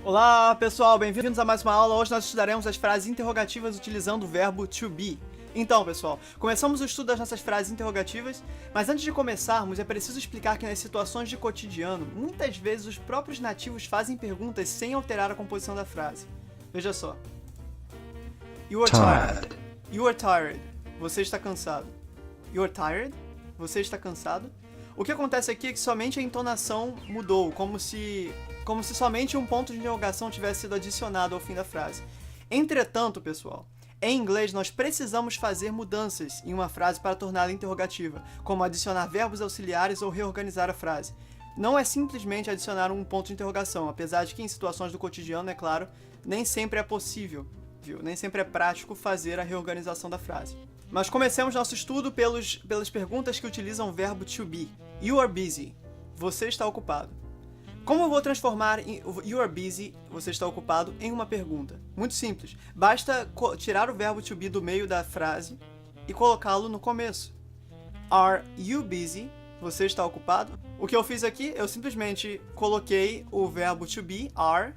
Olá pessoal, bem-vindos a mais uma aula. Hoje nós estudaremos as frases interrogativas utilizando o verbo to be. Então pessoal, começamos o estudo das nossas frases interrogativas, mas antes de começarmos é preciso explicar que nas situações de cotidiano, muitas vezes os próprios nativos fazem perguntas sem alterar a composição da frase. Veja só. You are tired. You are tired. Você está cansado. You are tired? Você está cansado? O que acontece aqui é que somente a entonação mudou, como se somente um ponto de interrogação tivesse sido adicionado ao fim da frase. Entretanto, pessoal, em inglês nós precisamos fazer mudanças em uma frase para torná-la interrogativa, como adicionar verbos auxiliares ou reorganizar a frase. Não é simplesmente adicionar um ponto de interrogação, apesar de que em situações do cotidiano, é claro, nem sempre é possível, viu? Nem sempre é prático fazer a reorganização da frase. Mas comecemos nosso estudo pelas perguntas que utilizam o verbo to be. You are busy. Você está ocupado. Como eu vou transformar you are busy, você está ocupado, em uma pergunta? Muito simples. Basta tirar o verbo to be do meio da frase e colocá-lo no começo. Are you busy? Você está ocupado? O que eu fiz aqui, eu simplesmente coloquei o verbo to be, are,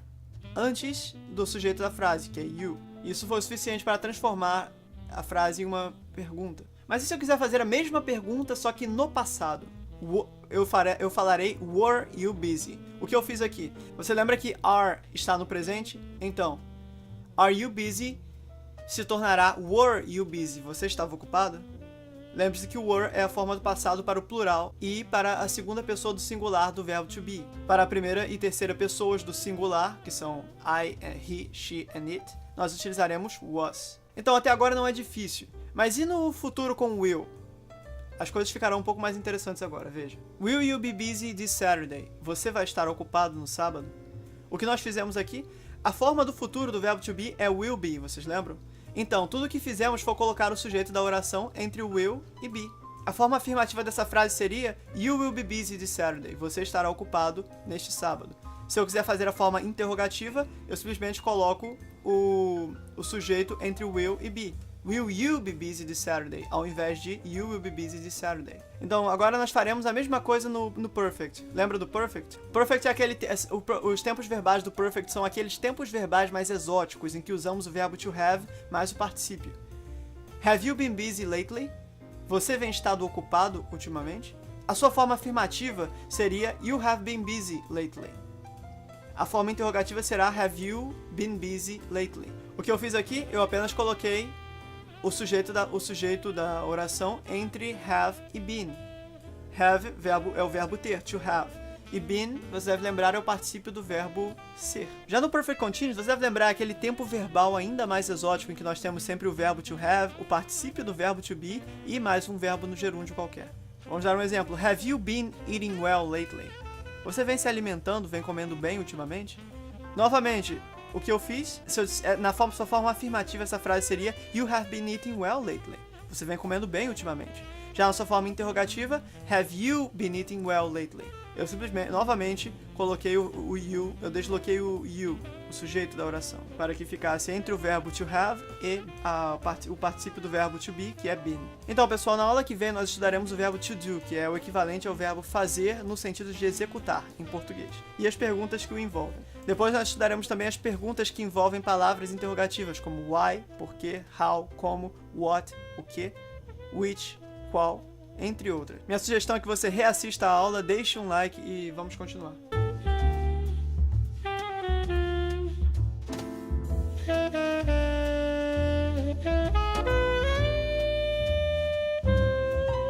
antes do sujeito da frase, que é you. Isso foi o suficiente para transformar a frase em uma pergunta. Mas e se eu quiser fazer a mesma pergunta, só que no passado? Eu falarei were you busy. O que eu fiz aqui? Você lembra que are está no presente? Então, are you busy se tornará were you busy. Você estava ocupado? Lembre-se que o were é a forma do passado para o plural e para a segunda pessoa do singular do verbo to be. Para a primeira e terceira pessoas do singular, que são I, he, she and it, nós utilizaremos was. Então até agora não é difícil. Mas e no futuro com will? As coisas ficarão um pouco mais interessantes agora, veja. Will you be busy this Saturday? Você vai estar ocupado no sábado? O que nós fizemos aqui? A forma do futuro do verbo to be é will be, vocês lembram? Então, tudo o que fizemos foi colocar o sujeito da oração entre o will e be. A forma afirmativa dessa frase seria You will be busy this Saturday. Você estará ocupado neste sábado. Se eu quiser fazer a forma interrogativa, eu simplesmente coloco o sujeito entre o will e be. Will you be busy this Saturday? Ao invés de You will be busy this Saturday. Então, agora nós faremos a mesma coisa no perfect. Lembra do perfect? Perfect é os tempos verbais do perfect são aqueles tempos verbais mais exóticos em que usamos o verbo to have mais o particípio. Have you been busy lately? Você vem estado ocupado ultimamente? A sua forma afirmativa seria You have been busy lately. A forma interrogativa será Have you been busy lately? O que eu fiz aqui? Eu apenas coloquei o sujeito da oração entre have e been. Have é o verbo ter, to have. E been, você deve lembrar, é o particípio do verbo ser. Já no Perfect Continuous, você deve lembrar aquele tempo verbal ainda mais exótico em que nós temos sempre o verbo to have, o particípio do verbo to be e mais um verbo no gerúndio qualquer. Vamos dar um exemplo. Have you been eating well lately? Você vem se alimentando, vem comendo bem ultimamente? Novamente, o que eu fiz, na sua forma afirmativa, essa frase seria You have been eating well lately. Você vem comendo bem ultimamente. Já na sua forma interrogativa, Have you been eating well lately? Eu simplesmente, novamente, coloquei o you, eu desloquei o you, o sujeito da oração, para que ficasse entre o verbo to have e o particípio do verbo to be, que é been. Então, pessoal, na aula que vem nós estudaremos o verbo to do, que é o equivalente ao verbo fazer no sentido de executar, em português, e as perguntas que o envolvem. Depois nós estudaremos também as perguntas que envolvem palavras interrogativas, como why, porquê, how, como, what, o que, which, qual, entre outras. Minha sugestão é que você reassista a aula, deixe um like e vamos continuar.